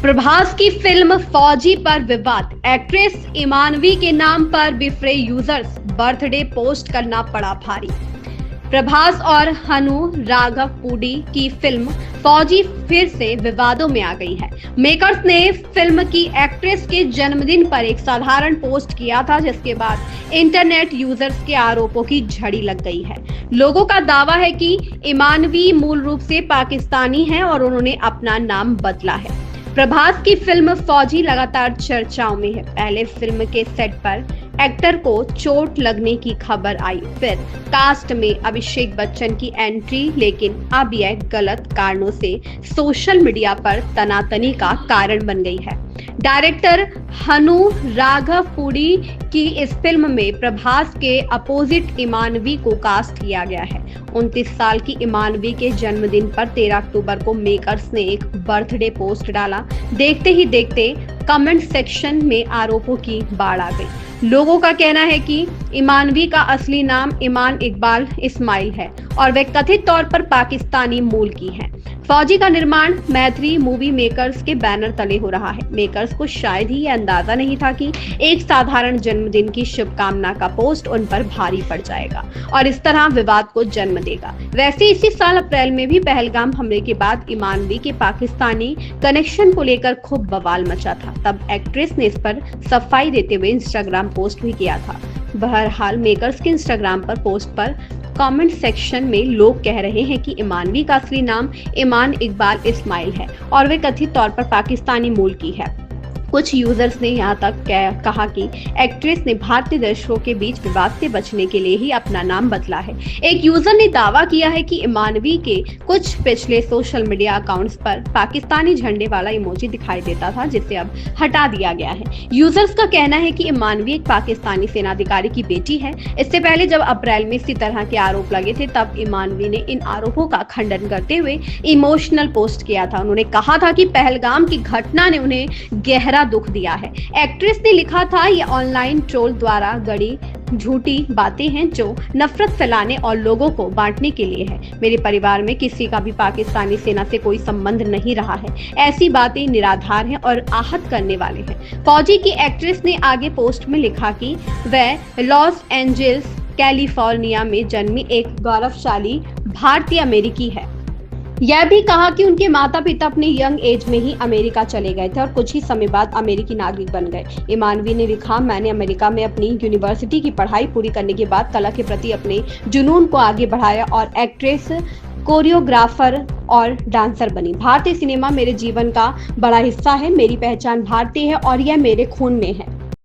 प्रभास की फिल्म फौजी पर विवाद। एक्ट्रेस इमानवी के नाम पर बिफरे यूजर्स, बर्थडे पोस्ट करना पड़ा भारी। प्रभास और हनु राघव पुडी की फिल्म फौजी फिर से विवादों में आ गई है। मेकर्स ने फिल्म की एक्ट्रेस के जन्मदिन पर एक साधारण पोस्ट किया था, जिसके बाद इंटरनेट यूजर्स के आरोपों की झड़ी लग गई है। लोगों का दावा है कि इमानवी मूल रूप से पाकिस्तानी है और उन्होंने अपना नाम बदला है। प्रभास की फिल्म फौजी लगातार चर्चाओं में है। पहले फिल्म के सेट पर एक्टर को चोट लगने की खबर आई, फिर कास्ट में अभिषेक बच्चन की एंट्री, लेकिन अब यह गलत कारणों से सोशल मीडिया पर तनातनी का कारण बन गई है। डायरेक्टर हनु राघव पुडी की इस फिल्म में प्रभास के अपोजिट इमानवी को कास्ट किया गया है। 29 साल की इमानवी के जन्मदिन पर 13 अक्टूबर को मेकर्स ने एक बर्थडे पोस्ट डाला। देखते ही देखते कमेंट सेक्शन में आरोपों की बाढ़ आ गई। लोगों का कहना है कि इमानवी का असली नाम ईमान इकबाल इस्माइल है और वे कथित तौर पर पाकिस्तानी मूल की हैं। फौजी का निर्माण मैत्री मूवी मेकर्स के बैनर तले हो रहा है। मेकर्स को शायद ही यह अंदाजा नहीं था कि एक साधारण जन्मदिन की शुभकामना का पोस्ट उन पर भारी पड़ जाएगा और इस तरह विवाद को जन्म देगा। वैसे इसी साल अप्रैल में भी पहलगाम हमले के बाद इमानवी के पाकिस्तानी कनेक्शन को लेकर खूब बवाल मचा था। तब एक्ट्रेस ने इस पर सफाई देते हुए इंस्टाग्राम पोस्ट भी किया था। बहरहाल मेकर्स के इंस्टाग्राम पर पोस्ट पर कमेंट सेक्शन में लोग कह रहे हैं कि इमानवी का असली नाम ईमान इकबाल इस्माइल है और वे कथित तौर पर पाकिस्तानी मूल की है। कुछ यूजर्स ने यहां तक कहा कि एक्ट्रेस ने भारतीय दर्शकों के बीच विवाद से बचने के लिए ही अपना नाम बदला है। एक यूजर ने दावा किया है कि इमानवी के कुछ पिछले सोशल मीडिया अकाउंट्स पर पाकिस्तानी झंडे वाला इमोजी दिखाई देता था, जिसे अब हटा दिया गया है। यूजर्स का कहना है कि इमानवी एक पाकिस्तानी सेनाधिकारी की बेटी है। इससे पहले जब अप्रैल में इसी तरह के आरोप लगे थे, तब इमानवी ने इन आरोपों का खंडन करते हुए इमोशनल पोस्ट किया था। उन्होंने कहा था कि पहलगाम की घटना ने उन्हें गहरा दुख दिया है। एक्ट्रेस ने लिखा था, ये ऑनलाइन ट्रोल द्वारा गढ़ी झूठी बातें हैं जो नफरत फैलाने और लोगों को बांटने के लिए है। मेरे परिवार में किसी का भी पाकिस्तानी सेना से कोई संबंध नहीं रहा है। ऐसी बातें निराधार हैं और आहत करने वाले हैं। फौजी की एक्ट्रेस ने आगे पोस्ट में लिखा कि वह लॉस एंजल्स कैलिफोर्निया में जन्मी एक गौरवशाली भारतीय अमेरिकी है। यह भी कहा कि उनके माता पिता अपने यंग एज में ही अमेरिका चले गए थे और कुछ ही समय बाद अमेरिकी नागरिक बन गए। इमानवी ने लिखा, मैंने अमेरिका में अपनी यूनिवर्सिटी की पढ़ाई पूरी करने के बाद कला के प्रति अपने जुनून को आगे बढ़ाया और एक्ट्रेस, कोरियोग्राफर और डांसर बनी। भारतीय सिनेमा मेरे जीवन का बड़ा हिस्सा है। मेरी पहचान भारतीय है और यह मेरे खून में है।